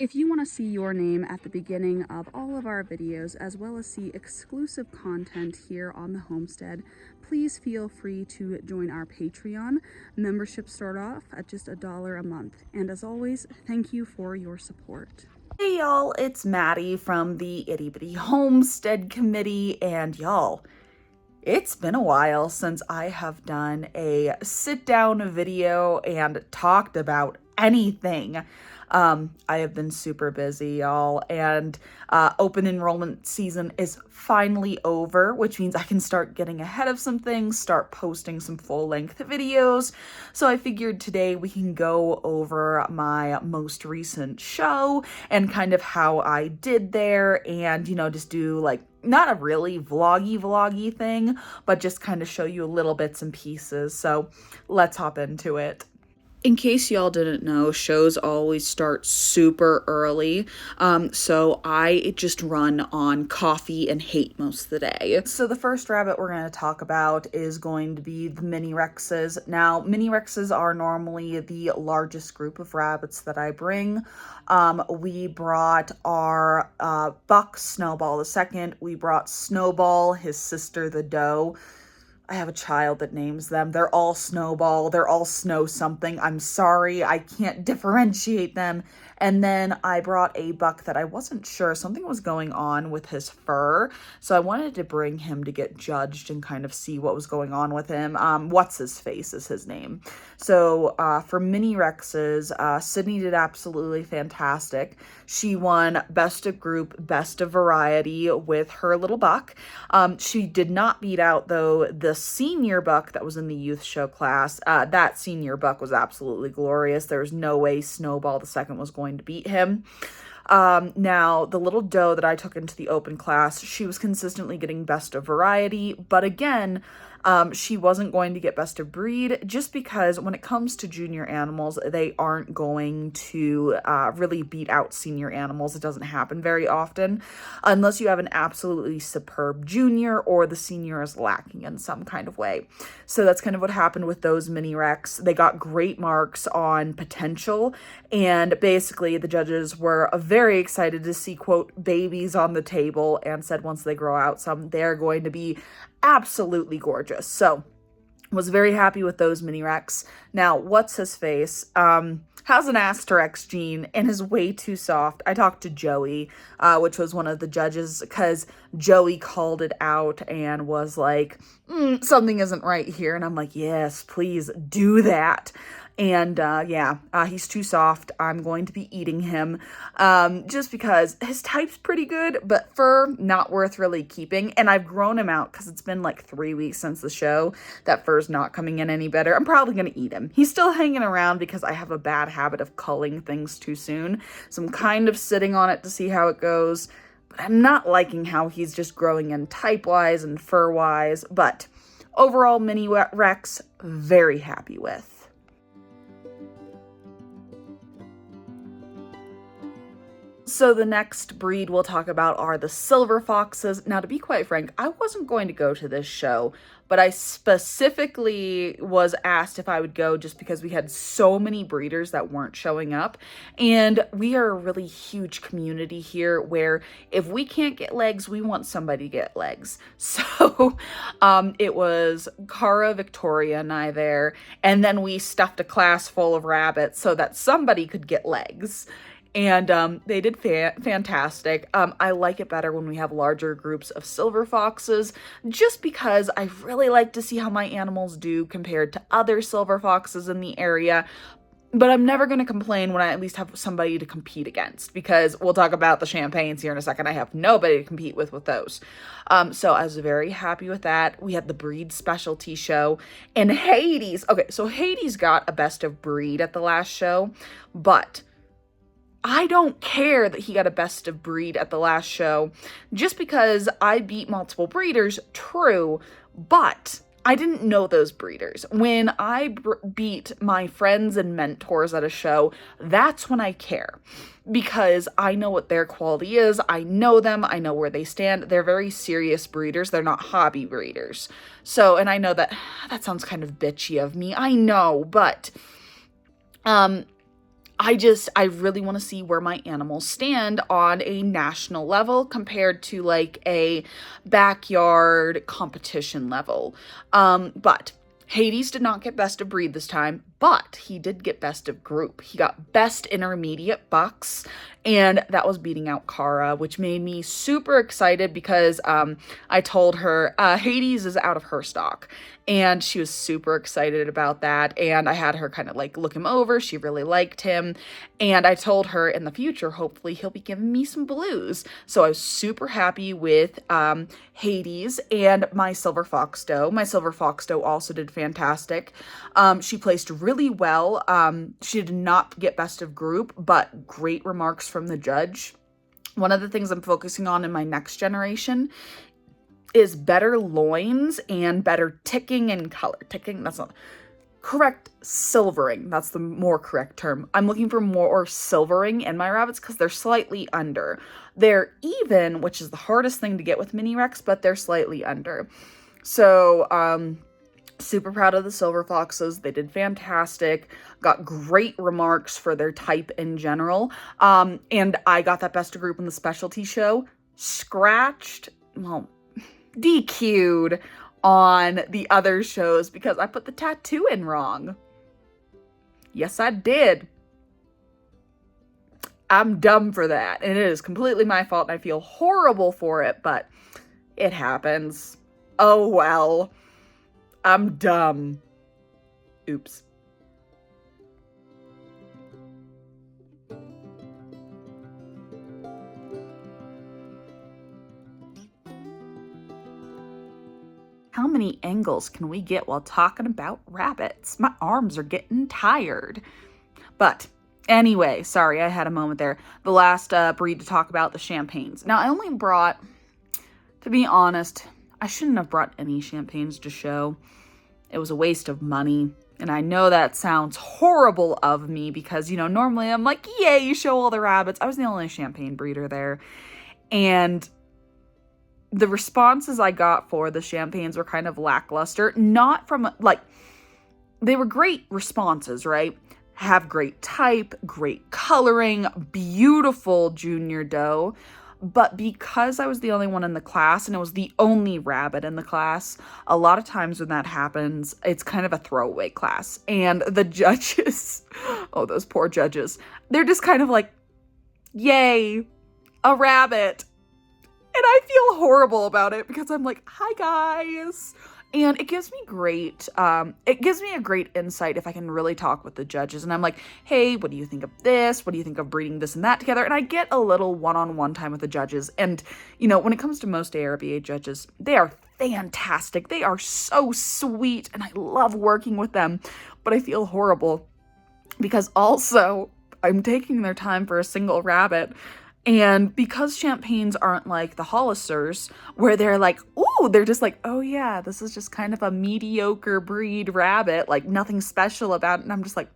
If you want to see your name at the beginning of all of our videos, as well as see exclusive content here on the homestead, please feel free to join our Patreon. Memberships start off at just $1 a month. And as always, thank you for your support. Hey y'all, it's Maddie from the Itty Bitty Homestead Committee, and y'all, it's been a while since I have done a sit-down video and talked about anything. I have been super busy, y'all, and open enrollment season is finally over, which means I can start getting ahead of some things, start posting some full-length videos. So I figured today we can go over my most recent show and kind of how I did there, and, you know, just do like not a really vloggy thing, but just kind of show you little bits and pieces. So let's hop into it. In case y'all didn't know, shows always start super early, so I just run on coffee and hate most of the day. So the first rabbit we're going to talk about is going to be the mini Rexes. Now, mini Rexes are normally the largest group of rabbits that I bring. We brought our buck Snowball II. We brought Snowball, his sister, the doe. I have a child that names them. They're all Snowball. They're all Snow something. I'm sorry, I can't differentiate them. And then I brought a buck that I wasn't sure. Something was going on with his fur. So I wanted to bring him to get judged and kind of see what was going on with him. What's his face is his name. So for mini Rexes, Sydney did absolutely fantastic. She won best of group, best of variety with her little buck. She did not beat out, though, the senior buck that was in the youth show class. That senior buck was absolutely glorious. There was no way Snowball II was going to beat him. Now, the little doe that I took into the open class, she was consistently getting best of variety, but again, she wasn't going to get best of breed just because when it comes to junior animals, they aren't going to really beat out senior animals. It doesn't happen very often unless you have an absolutely superb junior or the senior is lacking in some kind of way. So that's kind of what happened with those mini Rex. They got great marks on potential, and basically the judges were very excited to see, quote, babies on the table, and said once they grow out some, they're going to be absolutely gorgeous. So was very happy with those mini Rex. Now, what's his face? Has an Asterix gene and is way too soft. I talked to Joey, which was one of the judges, because Joey called it out and was like, something isn't right here. And I'm like, yes, please do that. And he's too soft. I'm going to be eating him just because his type's pretty good, but fur, not worth really keeping. And I've grown him out because it's been like 3 weeks since the show. That fur's not coming in any better. I'm probably going to eat him. He's still hanging around because I have a bad habit of culling things too soon. So I'm kind of sitting on it to see how it goes. But I'm not liking how he's just growing in type-wise and fur-wise. But overall, mini Rex, very happy with. So the next breed we'll talk about are the silver foxes. Now, to be quite frank, I wasn't going to go to this show, but I specifically was asked if I would go just because we had so many breeders that weren't showing up. And we are a really huge community here where if we can't get legs, we want somebody to get legs. So it was Cara, Victoria, and I there. And then we stuffed a class full of rabbits so that somebody could get legs. And they did fantastic. I like it better when we have larger groups of silver foxes, just because I really like to see how my animals do compared to other silver foxes in the area. But I'm never going to complain when I at least have somebody to compete against, because we'll talk about the champagnes here in a second. I have nobody to compete with those. So I was very happy with that. We had the breed specialty show, and Hades. Okay, so Hades got a best of breed at the last show, but I don't care that he got a best of breed at the last show just because I beat multiple breeders, true, but I didn't know those breeders. When I beat my friends and mentors at a show, that's when I care, because I know what their quality is. I know them. I know where they stand. They're very serious breeders. They're not hobby breeders. So, and I know that sounds kind of bitchy of me. I know, but I really want to see where my animals stand on a national level compared to like a backyard competition level. But Hades did not get best of breed this time, but he did get best of group. He got best intermediate bucks, and that was beating out Kara, which made me super excited because I told her Hades is out of her stock, and she was super excited about that. And I had her kind of like look him over. She really liked him, and I told her in the future, hopefully he'll be giving me some blues. So I was super happy with Hades and my Silver Fox Doe. My Silver Fox Doe also did fantastic. She placed really well. She did not get best of group, but great remarks from the judge. One of the things I'm focusing on in my next generation is better loins and better ticking and color. Ticking, that's not correct. Silvering, that's the more correct term. I'm looking for more silvering in my rabbits because they're slightly under. They're even, which is the hardest thing to get with mini Rex, but they're slightly under. So, super proud of the Silver Foxes. They did fantastic. Got great remarks for their type in general. And I got that best of group in the specialty show. Scratched, well, DQ'd on the other shows because I put the tattoo in wrong. Yes, I did. I'm dumb for that. And it is completely my fault and I feel horrible for it, but it happens. Oh well. I'm dumb. Oops. How many angles can we get while talking about rabbits? My arms are getting tired. But anyway, sorry, I had a moment there. The last breed to talk about, the Champagnes. Now, I only brought, to be honest, I shouldn't have brought any Champagnes to show. It was a waste of money. And I know that sounds horrible of me because, you know, normally I'm like, yay, you show all the rabbits. I was the only Champagne breeder there. And the responses I got for the Champagnes were kind of lackluster. Not from, like, they were great responses, right? Have great type, great coloring, beautiful junior doe. But because I was the only one in the class and it was the only rabbit in the class, a lot of times when that happens, it's kind of a throwaway class. And the judges, oh, those poor judges, they're just kind of like, yay, a rabbit. And I feel horrible about it because I'm like, hi guys. And it gives me a great insight if I can really talk with the judges. And I'm like, hey, what do you think of this? What do you think of breeding this and that together? And I get a little one-on-one time with the judges. And, you know, when it comes to most ARBA judges, they are fantastic. They are so sweet. And I love working with them. But I feel horrible because also I'm taking their time for a single rabbit. And because Champagnes aren't like the Hollisers, where they're like, ooh, they're just like, oh yeah, this is just kind of a mediocre breed rabbit, like nothing special about it. And I'm just like,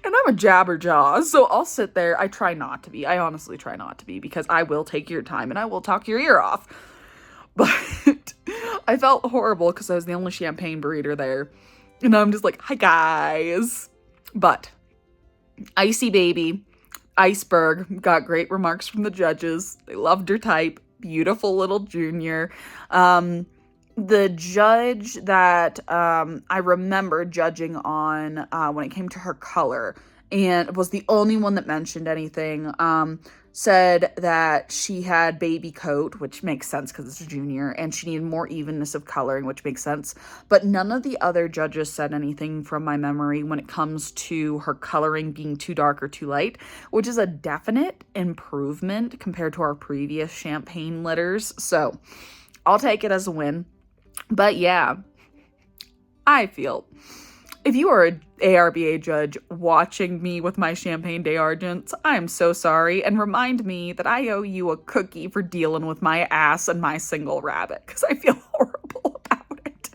and I'm a jabberjaw, so I'll sit there. I try not to be. I honestly try not to be because I will take your time and I will talk your ear off. But I felt horrible because I was the only Champagne breeder there. And I'm just like, hi guys. But Icy Baby, Iceberg, got great remarks from the judges. They loved her type. Beautiful little junior. The judge that I remember judging on when it came to her color and was the only one that mentioned anything, said that she had baby coat, which makes sense because it's a junior, and she needed more evenness of coloring, which makes sense. But none of the other judges said anything from my memory when it comes to her coloring being too dark or too light, which is a definite improvement compared to our previous Champagne litters. So I'll take it as a win. But yeah, I feel if you are an ARBA judge watching me with my Champagne d'Argents, I am so sorry, and remind me that I owe you a cookie for dealing with my ass and my single rabbit, because I feel horrible about it.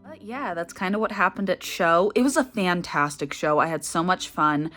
But yeah, that's kind of what happened at show. It was a fantastic show. I had so much fun.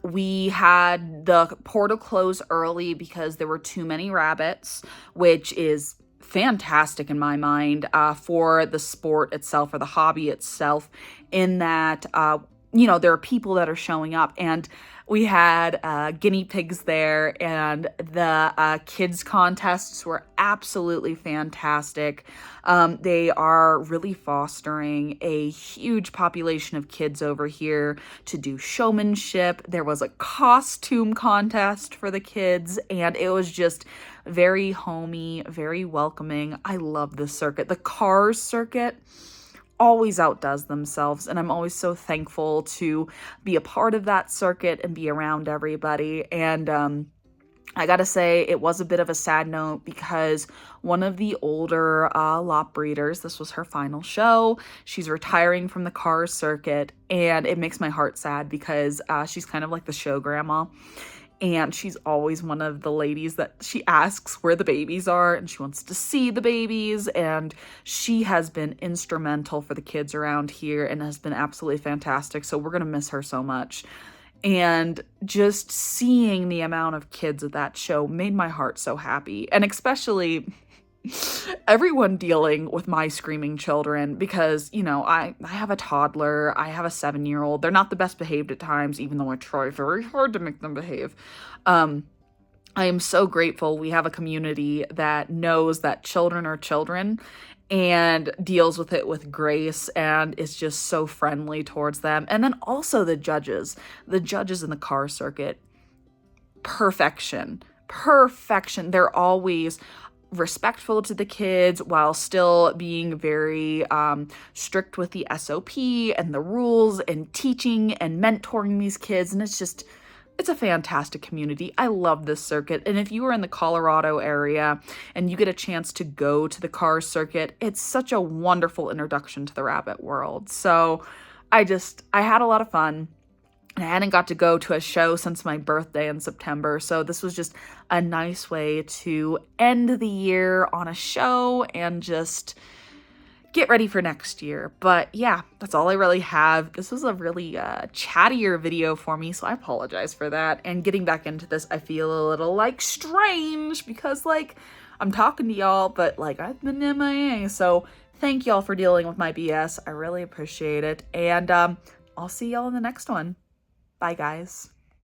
We had the portal close early because there were too many rabbits, which is fantastic in my mind for the sport itself or the hobby itself, in that, there are people that are showing up, and we had guinea pigs there, and the kids contests were absolutely fantastic. They are really fostering a huge population of kids over here to do showmanship. There was a costume contest for the kids, and it was just very homey, very welcoming. I love this circuit. The Cars circuit always outdoes themselves, and I'm always so thankful to be a part of that circuit and be around everybody. And I gotta say, it was a bit of a sad note because one of the older lot breeders, this was her final show. She's retiring from the Cars circuit, and it makes my heart sad because she's kind of like the show grandma. And she's always one of the ladies that she asks where the babies are, and she wants to see the babies. And she has been instrumental for the kids around here and has been absolutely fantastic. So we're going to miss her so much. And just seeing the amount of kids at that show made my heart so happy. And especially everyone dealing with my screaming children, because, I have a toddler, I have a 7-year-old. They're not the best behaved at times, even though I try very hard to make them behave. I am so grateful we have a community that knows that children are children and deals with it with grace and is just so friendly towards them. And then also the judges in the Car circuit, perfection. They're always respectful to the kids while still being very strict with the SOP and the rules, and teaching and mentoring these kids. And it's a fantastic community. I love this circuit. And if you are in the Colorado area and you get a chance to go to the Car circuit, it's such a wonderful introduction to the rabbit world. So I had a lot of fun. I hadn't got to go to a show since my birthday in September, so this was just a nice way to end the year on a show and just get ready for next year. But yeah, that's all I really have. This was a really chattier video for me, so I apologize for that. And getting back into this, I feel a little strange because I'm talking to y'all, but I've been MIA. So thank y'all for dealing with my BS. I really appreciate it. And I'll see y'all in the next one. Bye, guys.